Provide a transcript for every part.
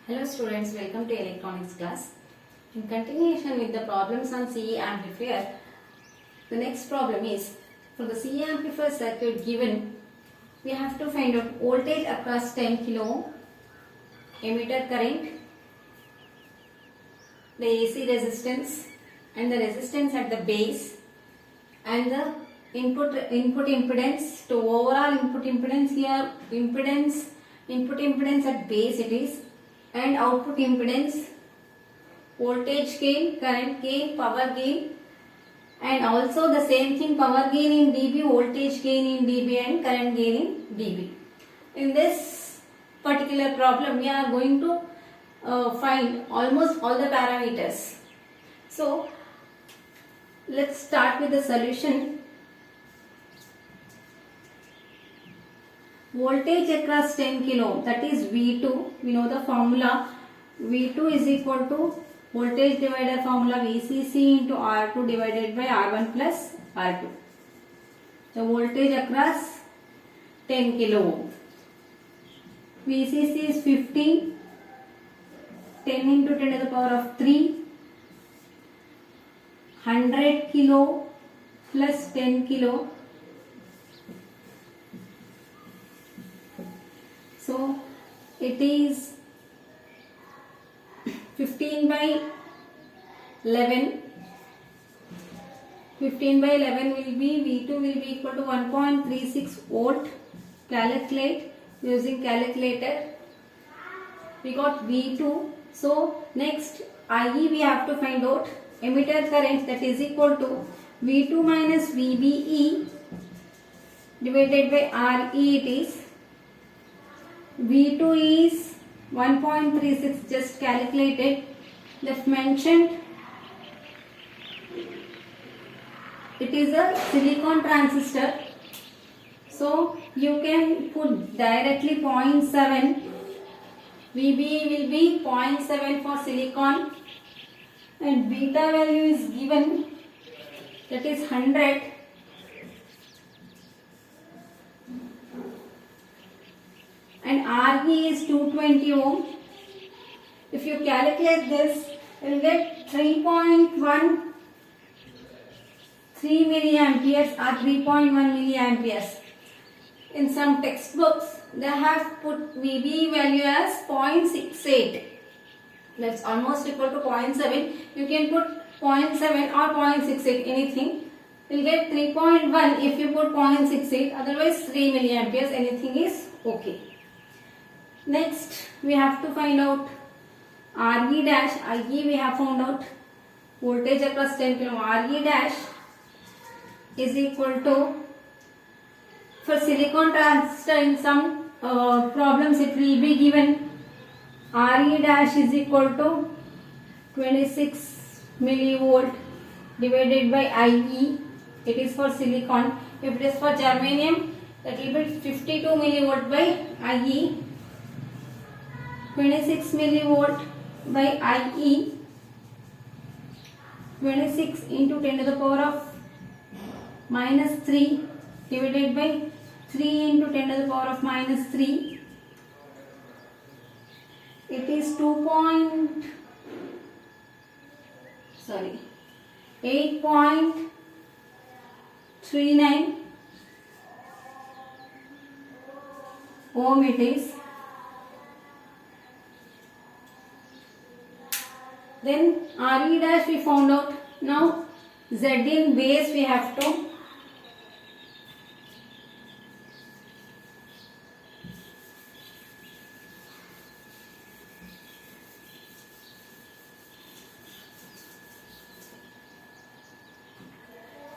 Hello students, welcome to electronics class. In continuation with the problems on CE amplifier, the next problem is for the CE amplifier circuit given, we have to find out voltage across 10 kilo ohm, emitter current, the AC resistance and the resistance at the base and the input impedance to overall input impedance here input impedance at base it is, and output impedance, voltage gain, current gain, power gain, and also the same thing, power gain in dB, voltage gain in dB and current gain in dB. In this particular problem we are going to find almost all the parameters. So let's start with the solution. Voltage across 10 kilo ohm, that is V2. We know the formula. V2 is equal to voltage divider formula VCC into R2 divided by R1 plus R2. The voltage across 10 kilo ohm. VCC is 15. 10 into 10 to the power of 3. 100 kilo plus 10 kilo. So it is 15 by 11. 15 by 11 will be, V2 will be equal to 1.36 volt. Calculate using calculator. We got V2. So next IE we have to find out. Emitter current, that is equal to V2 minus VBE divided by RE it is. V2 is 1.36, just calculated. Left mentioned, it is a silicon transistor. So you can put directly 0.7. VBE will be 0.7 for silicon. And beta value is given, that is 100. And RE is 220 ohm. If you calculate this, you will get 3.13 milliamperes or 3.1 milliamperes. In some textbooks, they have put VBE value as 0.68. That's almost equal to 0.7. You can put 0.7 or 0.68, anything. You will get 3.1 if you put 0.68, otherwise 3 milliamperes, anything is okay. Next, we have to find out RE dash. IE we have found out. Voltage across 10 kilo ohm. RE dash is equal to, for silicon transistor in some problems it will be given, RE dash is equal to 26 millivolt divided by IE. It is for silicon. If it is for germanium, that will be 52 millivolt by IE. 26 millivolt by IE. 26 into 10 to the power of minus 3 divided by 3 into 10 to the power of minus 3. It is 8.39 ohm it is. Then RE dash we found out. Now Z in base we have to.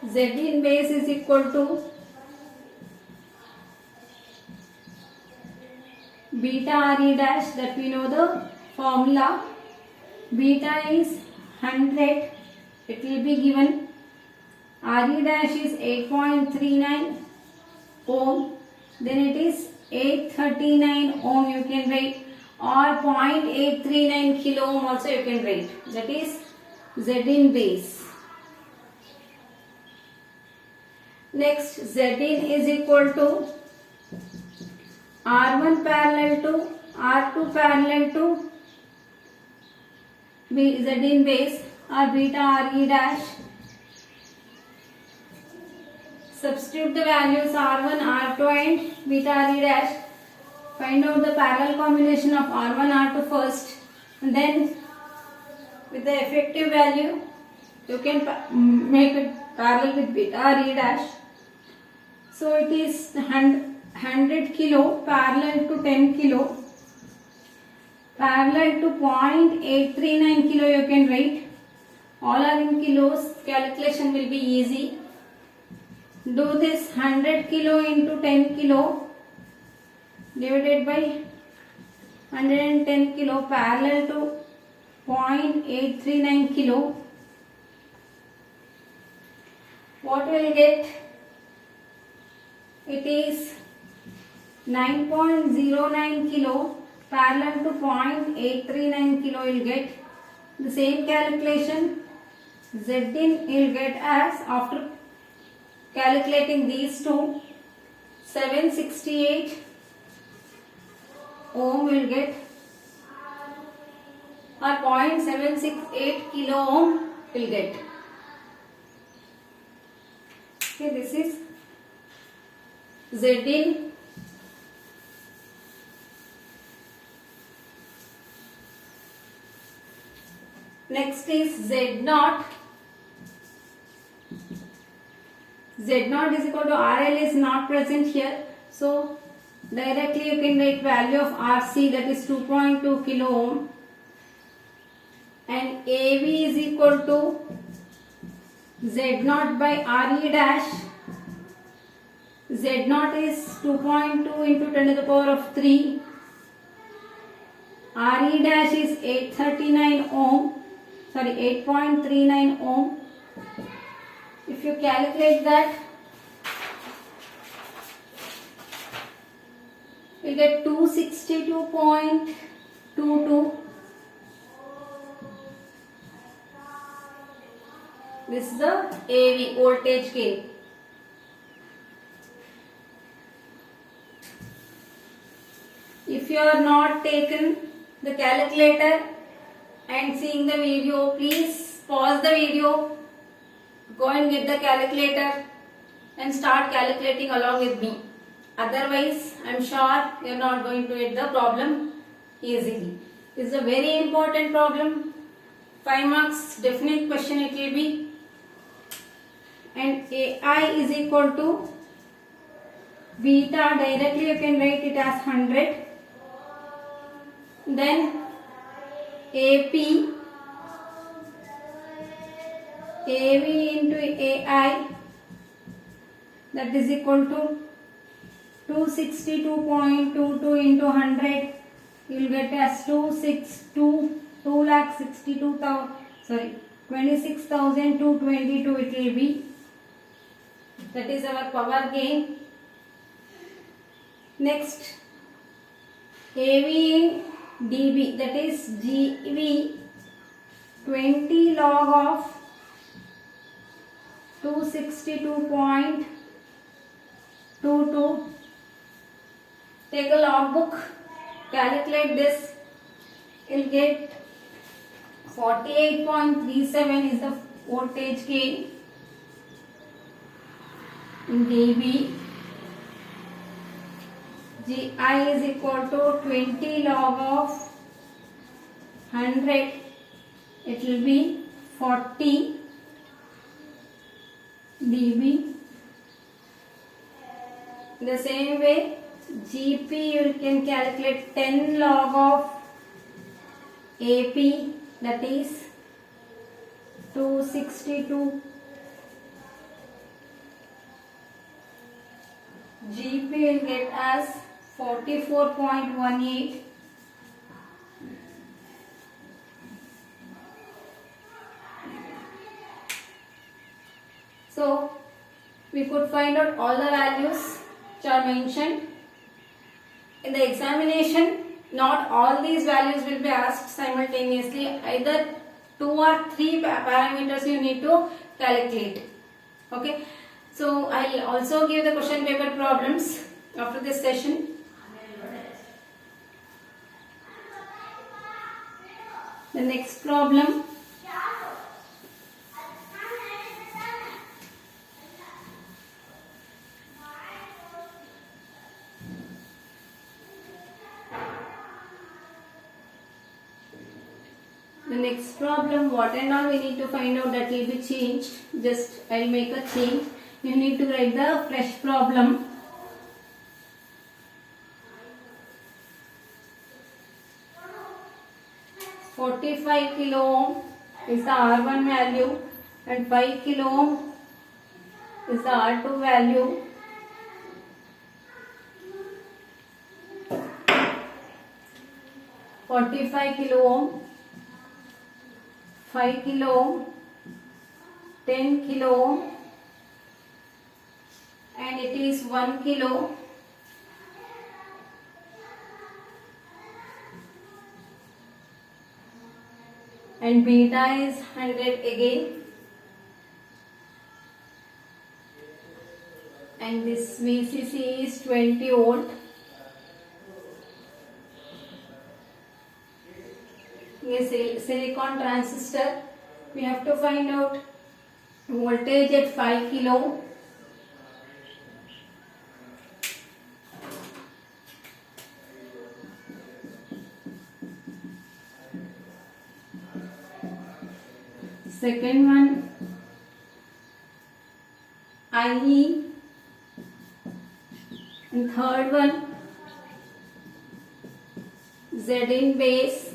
Z in base is equal to beta RE dash, that we know the formula. Beta is 100. It will be given. RE dash is 8.39 ohm. Then it is 839 ohm you can write, or 0.839 kilo ohm also you can write. That is Z in base. Next, Z in is equal to R1 parallel to R2 parallel to Z in base or beta Re dash. Substitute the values R1, R2 and beta Re dash. Find out the parallel combination of R1, R2 first, and then with the effective value you can make it parallel with beta Re dash. So it is 100 kilo parallel to 10 kilo. Parallel to 0.839 kilo you can write. All are in kilos. Calculation will be easy. Do this 100 kilo into 10 kilo divided by 110 kilo parallel to 0.839 kilo. What will get? It is 9.09 kilo parallel to 0.839 kilo will get. The same calculation Z in will get as, after calculating these two, 768 ohm will get, or 0.768 kilo ohm will get. Okay, this is Z in. Next is Z naught. Z naught is equal to RL is not present here. So directly you can write value of RC, that is 2.2 kilo ohm, and AV is equal to Z naught by RE dash. Z naught is 2.2 into 10 to the power of 3. RE dash is 839 ohm. Sorry, 8.39 ohm. If you calculate that, you get 262.22. This is the AV, voltage gain. If you are not taken the calculator and seeing the video, please pause the video, go and get the calculator and start calculating along with me. Otherwise, I am sure you are not going to get the problem easily. This is a very important problem. 5 marks definite question it will be. And AI is equal to beta, directly you can write it as 100. Then AP, AV into AI, that is equal to 262.22 into 100. You will get as 26,222 it will be. That is our power gain. Next, AV in dB, that is GV, 20 log of 262.22. Take a logbook, calculate this. You will get 48.37 is the voltage gain in dB. GI is equal to 20 log of 100. It will be 40 dB. In the same way, GP you can calculate 10 log of AP, that is 262. GP will get as 44.18. So we could find out all the values which are mentioned. In the examination, not all these values will be asked simultaneously. Either 2 or 3 parameters you need to calculate. Okay. So I will also give the question paper problems after this session. The next problem. The next problem, what and all we need to find out, that will be changed. Just I'll make a change. You need to write the fresh problem. "45 kilo ohm is the R1 value and 5 kilo ohm is the R2 value. "45 kilo ohm, 5 kilo ohm, 10 kilo ohm, and it is 1 kilo. And beta is 100 again, and this VCC is 20 volt. Yes, silicon transistor. We have to find out voltage at 5 kilo. Second one, IE, and third one, Z in base,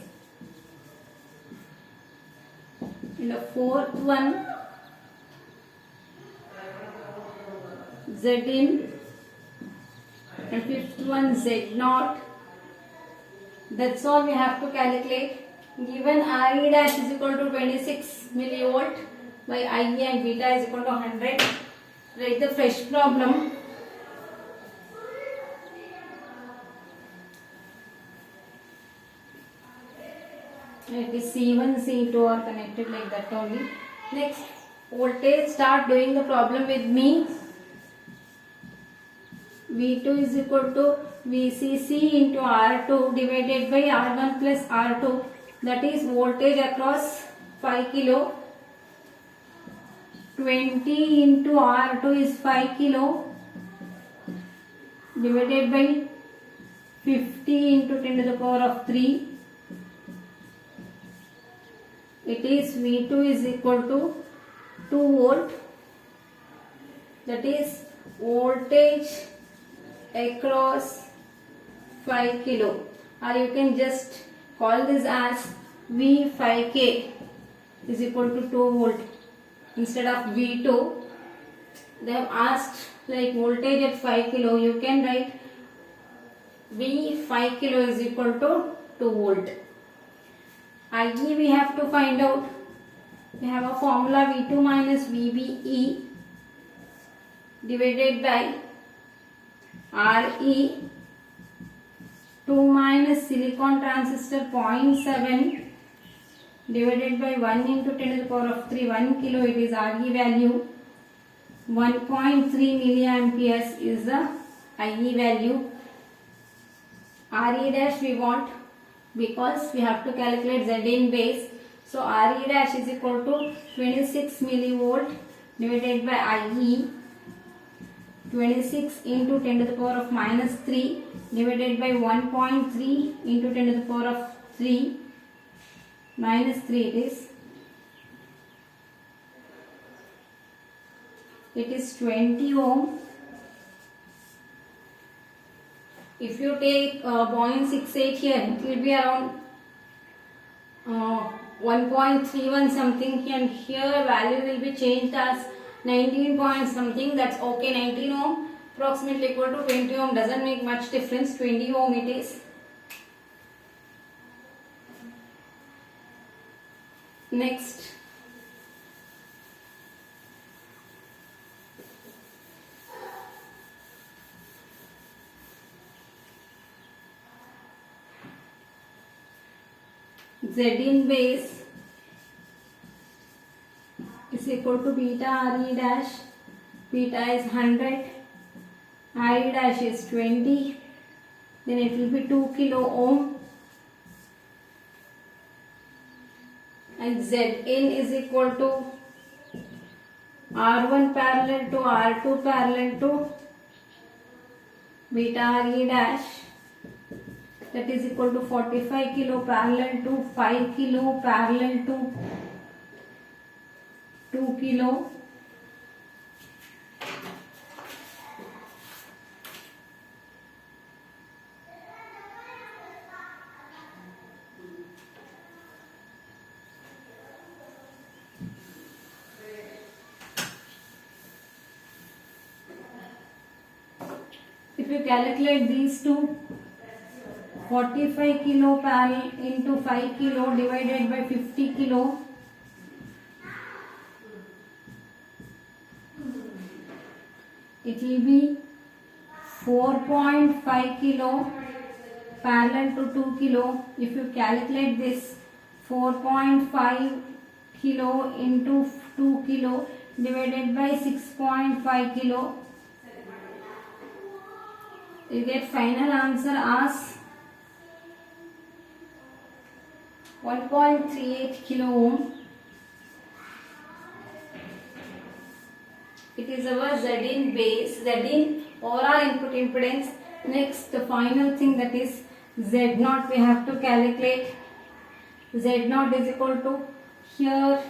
and the fourth one, Z in, and fifth one, Z naught. That's all we have to calculate. Given RE dash is equal to 26 millivolt by IE and beta is equal to 100. Write the fresh problem. It is C1, C2 are connected like that only. Next, voltage. Start doing the problem with me. V2 is equal to VCC into R2 divided by R1 plus R2. That is voltage across 5 kilo. 20 into R2 is 5 kilo divided by 50 into 10 to the power of 3. It is V2 is equal to 2 volt. That is voltage across 5 kilo, or you can just call this as V5K is equal to 2 volt. Instead of V2, they have asked like voltage at 5 kilo. You can write V5 kilo is equal to 2 volt. IE we have to find out. We have a formula V2 minus VBE divided by RE. 2 minus silicon transistor 0.7 divided by 1 into 10 to the power of 3, 1 kilo, it is RE value. 1.3 milliamperes is the IE value. RE dash we want because we have to calculate Z in base. So RE dash is equal to 26 millivolt divided by IE. 26 into 10 to the power of minus 3 divided by 1.3 into 10 to the power of 3 minus 3 it is 20 ohm. If you take 0.68 here, it will be around 1.31 something, and here value will be changed as 19 point something. That's okay. 19 ohm approximately equal to 20 ohm, doesn't make much difference. 20 ohm it is. Next, Z in base is equal to beta RE dash. Beta is 100, RE dash is 20, then it will be 2 kilo ohm. and Zin is equal to R1 parallel to R2 parallel to beta Re dash, that is equal to 45 kilo parallel to 5 kilo parallel to 2 kilo. If you calculate these two, 45 kilo parallel into 5 kilo divided by 50 kilo, it will be 4.5 kilo parallel to 2 kilo. If you calculate this, 4.5 kilo into 2 kilo divided by 6.5 kilo, you get final answer as 1.38 kilo ohm. It is our Zin base, Zin overall input impedance. Next, the final thing, that is Z0 we have to calculate. Z0 is equal to, here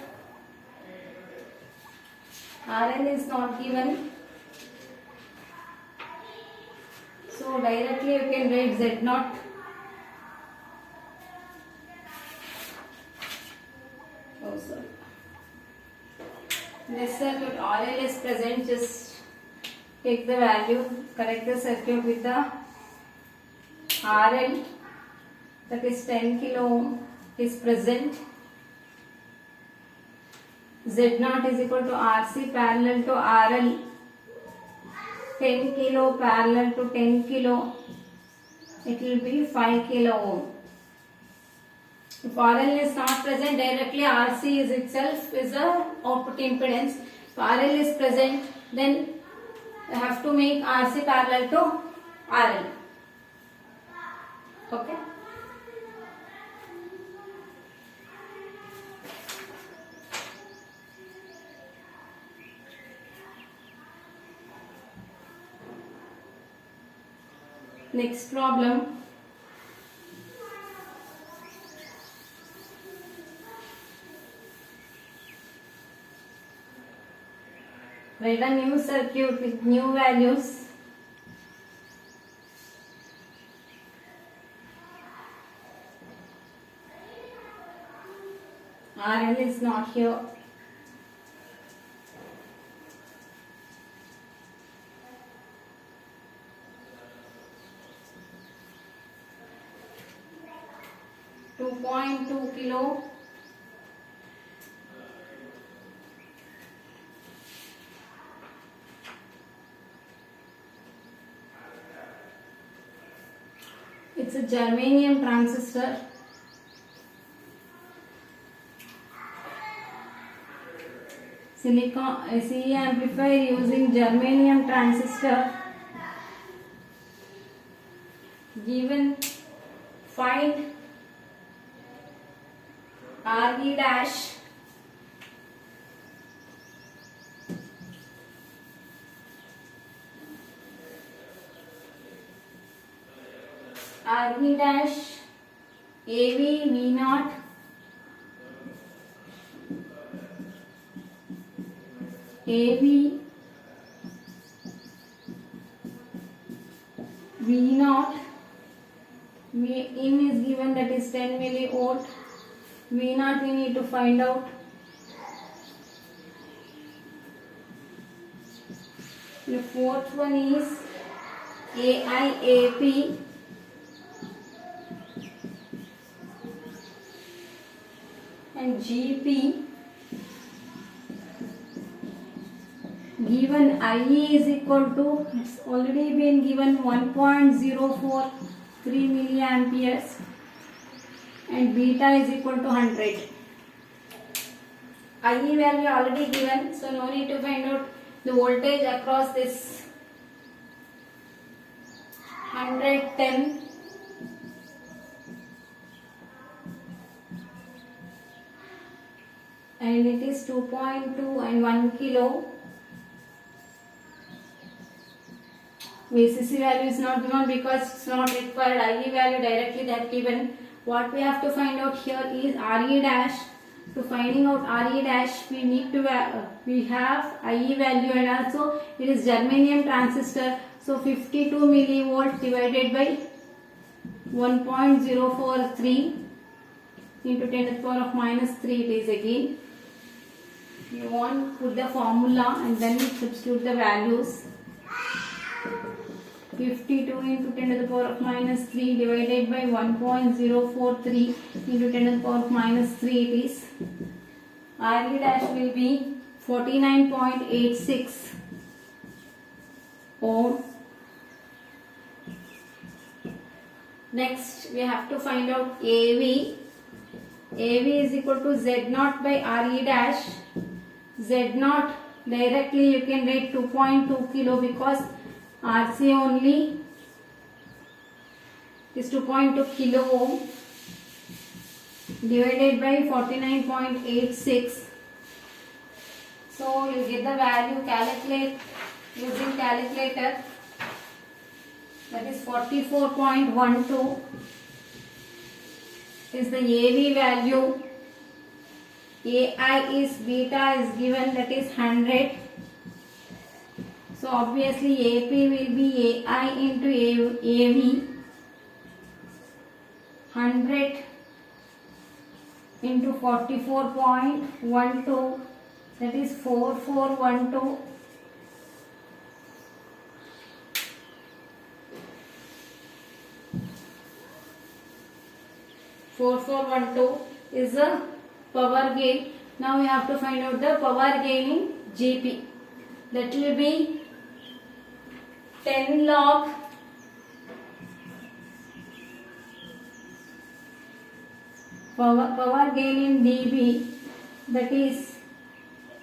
RL is not given, so directly you can write Z0. Oh, sorry. This circuit RL is present, just take the value, correct the circuit with the RL, that is 10 kilo ohm is present. Z0 is equal to RC parallel to RL, 10 kilo parallel to 10 kilo, it will be 5 kilo ohm. If RL is not present, directly RC is itself is a output impedance. If RL is present, then you have to make RC parallel to RL. Okay. Next problem. Write a new circuit with new values. RL is not here. .2 kilo. It's a germanium transistor. Silicon CE amplifier using germanium transistor. Given, find Re dash, Re dash, AV V0, AV V0, in is given, that is 10 millivolt. V0 we need to find out. The fourth one is AIAP. And GP, given IE is equal to, it's already been given 1.043 milliamperes, and beta is equal to 100. IE value already given, so no need to find out the voltage across this. 110. and it is 2.2 and 1 kilo. VCC value is not given because it's not required. IE value directly they have given. What we have to find out here is RE dash. To finding out RE dash, we need to we have IE value and also it is germanium transistor. So 52 millivolt divided by 1.043 into 10 to the power of minus 3 it is again. You want to put the formula and then substitute the values. 52 into 10 to the power of minus 3 divided by 1.043 into 10 to the power of minus 3 it is. RE dash will be 49.86 ohm. Next we have to find out AV. AV is equal to Z0 by RE dash. Z0 directly you can write 2.2 kilo because RC only is 2.2 kilo ohm divided by 49.86. So you get the value, calculate using calculator, that is 44.12 is the AV value. AI is beta is given, that is 100. So obviously AP will be AI into AV. 100 into 44.12, that is 4412. Is the power gain. Now we have to find out the power gain in GP. That will be 10 log power gain in dB, that is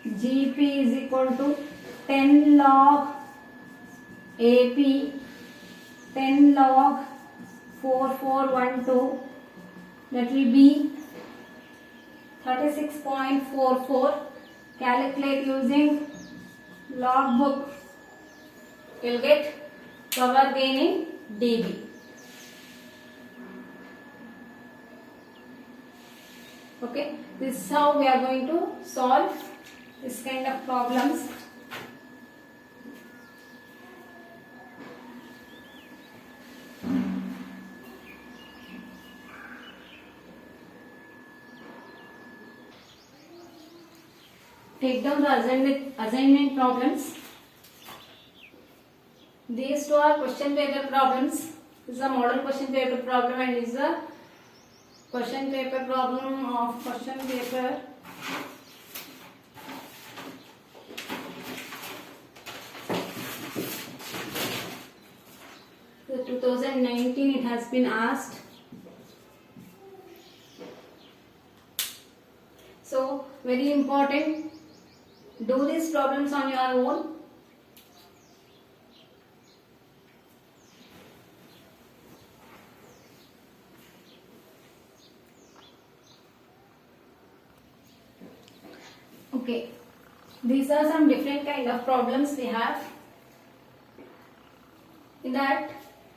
GP is equal to 10 log AP 10 log 4412, that will be 36.44. Calculate using log book, you will get power gain in dB. Okay, this is how we are going to solve this kind of problems. Take down the assignment problems. These two are question paper problems. This is a model question paper problem and this is a question paper problem of question paper 2019 it has been asked. So very important, do these problems on your own. Okay, these are some different kind of problems we have. In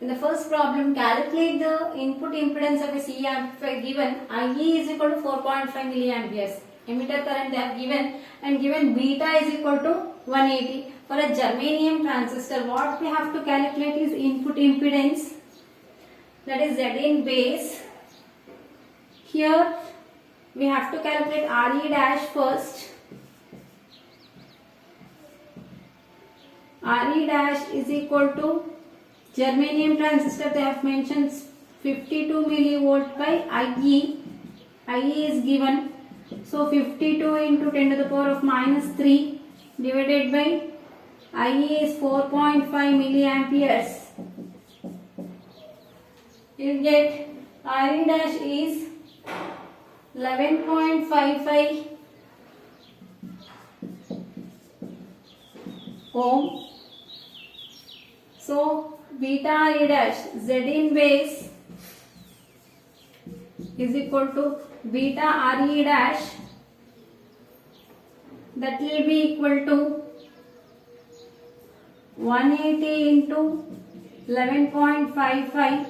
the first problem, calculate the input impedance of a C amplifier given IE is equal to 4.5 milliamperes. Emitter current they have given and given beta is equal to 180. For a germanium transistor, what we have to calculate is input impedance, that is Z in base. Here we have to calculate RE dash first. RE dash is equal to germanium transistor they have mentioned 52 millivolt by IE. IE is given. So 52 into 10 to the power of minus 3 divided by IE is 4.5 milliamperes. You get RE dash is 11.55 ohm. So beta RE dash Z in base is equal to beta RE dash that will be equal to 180 into 11.55.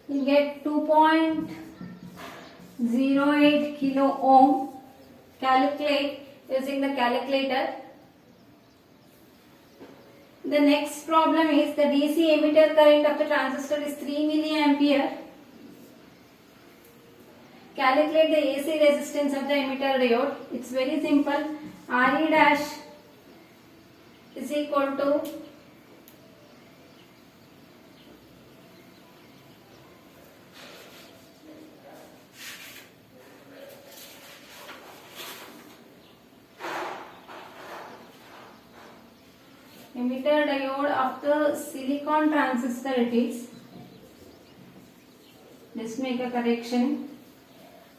You get 2.08 kilo ohm. Calculate using the calculator. The next problem is the DC emitter current of the transistor is 3 milliampere. Calculate the AC resistance of the emitter diode. It's very simple. Re dash is equal to emitter diode of the silicon transistor. It is. Let's make a correction.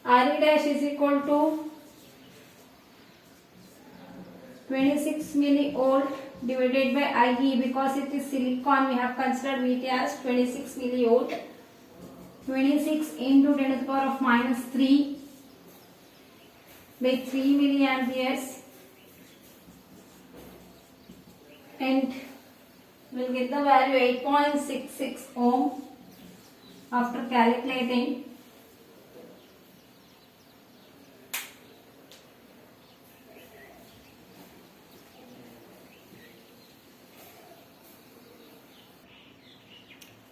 Re dash is equal to 26 millivolt divided by IE. Because it is silicon, we have considered VT as 26 millivolt. 26 into 10 to the power of minus 3 by 3 milliamperes. And we'll get the value 8.66 ohm after calculating.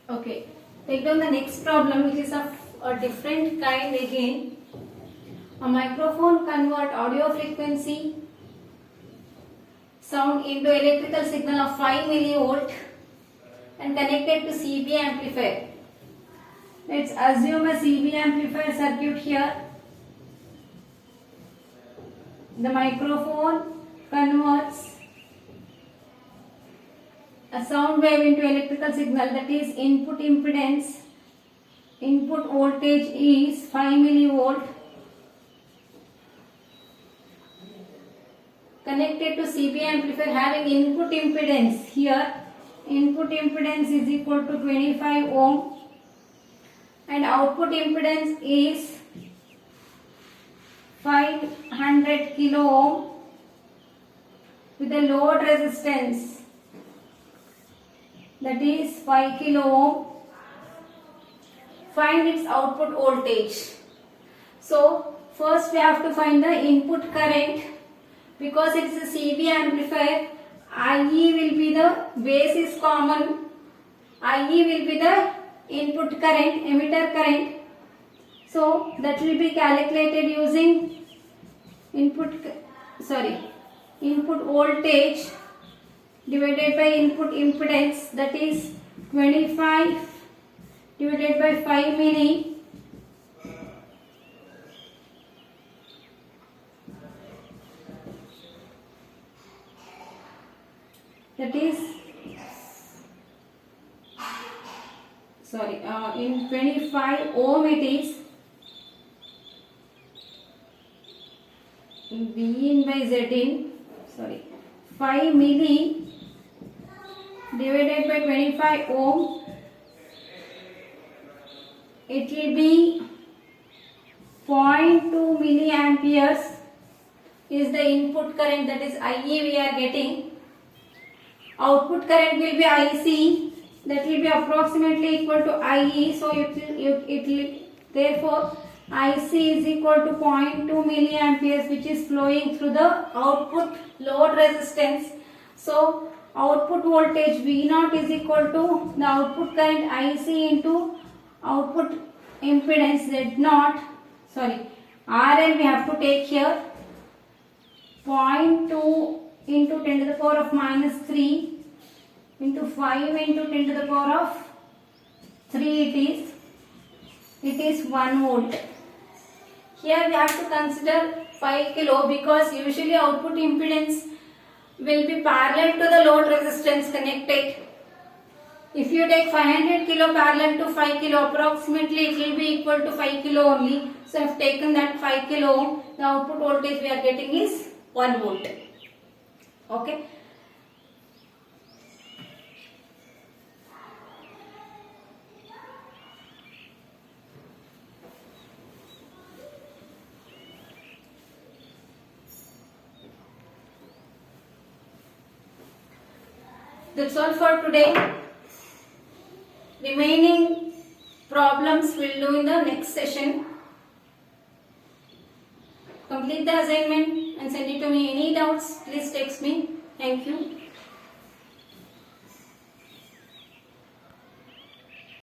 Okay, take down the next problem, which is of a different kind again. A microphone convert audio frequency sound into electrical signal of 5 millivolt and connected to CB amplifier. Let's assume a CB amplifier circuit here. The microphone converts a sound wave into electrical signal, that is input impedance. Input voltage is 5 millivolt. Connected to CB amplifier having input impedance here. Input impedance is equal to 25 ohm and output impedance is 500 kilo ohm with a load resistance, that is 5 kilo ohm. Find its output voltage. So first we have to find the input current. Because it is a CB amplifier, IE will be the base is common. IE will be the input current, emitter current. So that will be calculated using input voltage divided by input impedance, that is 25 divided by 5 milli. That is in 25 ohm it is V in by Z in 5 milli divided by 25 ohm, it will be 0.2 milliamperes is the input current, that is IE we are getting. Output current will be IC, that will be approximately equal to IE. So therefore IC is equal to 0.2 milliamperes, which is flowing through the output load resistance. So output voltage V0 is equal to the output current IC into output impedance Z0. RL we have to take here. 0.2 into 10 to the power of minus 3 into 5 into 10 to the power of 3 it is 1 volt. Here we have to consider 5 kilo because usually output impedance will be parallel to the load resistance connected. If you take 500 kilo parallel to 5 kilo, approximately it will be equal to 5 kilo only. So I have taken that 5 kilo ohm, the output voltage we are getting is 1 volt. Okay. That's all for today. Remaining problems we'll do in the next session. Complete the assignment and send it to me. Any doubts, please text me. Thank you.